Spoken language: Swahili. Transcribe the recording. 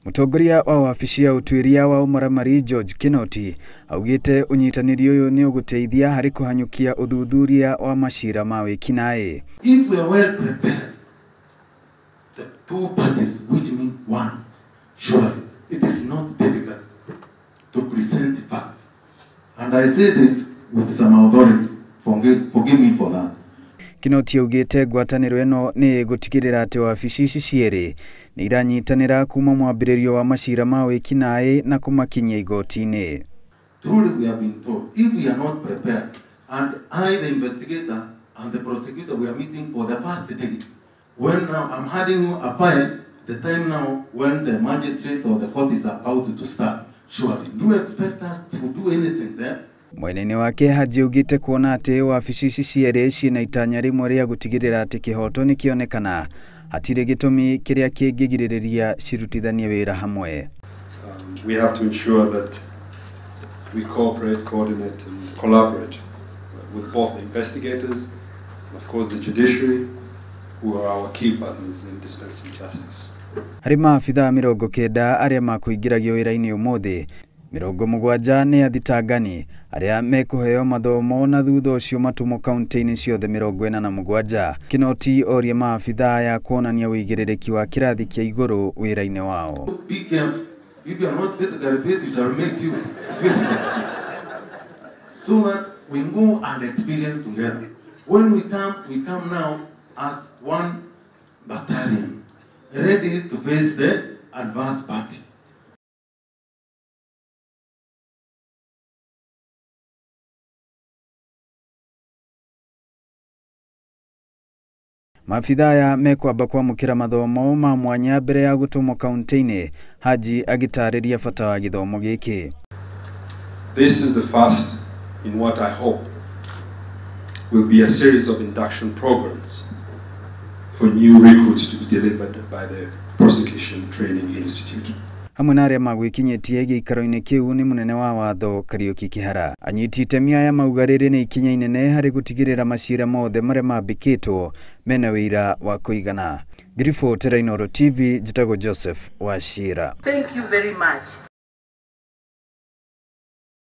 Mutongoria wa wabici ya utuiria wa umuramari George Kinoti augite unyitaniri uyu ni uguteithia hari kuhanyukia uthuthuria wa mashira ma wikinae. If we are well prepared, the two parties which mean one, surely it is not difficult to present the fact. And I say this with some authority. Forgive me for that. Kinoti augite ngwataniro eno ni gutigirira ati wabici ici cieri ni iranyitanira kuma mwambiririo wa mashira ma wikinae na kumakinyia igoti-ini. Truly we have been told, if we are not prepared, and I, the investigator and the prosecutor, we are meeting for the first day. When now I'm handing you a file, the time now when the magistrate or the court is about to start, surely do you expect us to do anything there? Mwene wake Haji ugite kuona ati wabici ici cieri ciina itanya rimwe ria gutigirira ati kihoto ni kionekana hatire gitumi kiria kingigiriria cirutithanie wira hamwe. We have to ensure that we cooperate, coordinate and collaborate with both the investigators and of course the judiciary, who are our key partners in dispensing justice. Hari maabitha 90 aria makuingiragio wira-ini umuthi, 70 ni athitangani aria mekuheo mathomo na thutha ucio matumo kaunti-ini ciothe 47. Kinoti orie maabitha ya kuonania wigiririki wa kirathi kia iguru wira-ini wao. Be careful. If you are not physically fit, it shall make you physical. So that we go and experience together. When we come now as one battalion, ready to face the advanced party. Maabitha ya mekwamba kwamukira mathomo ma mwanya mbere ya gutumwo kaunti-ini, Haji agitariria bata wa githomo giki. This is the first in what I hope will be a series of induction programs for new recruits to be delivered by the Prosecution Training Institute. Hamwe na aria magwikinyitie giikaro-ini kiu ni munene wa watho Kariuki Kihara anyitite miaya mauga riri ni ikinya inene hari gutigirira mashira mothe maria mambikitwo mena wira wa kuigana. Grifo Terainoro TV, Jitago Joseph Wachira. Thank you very much.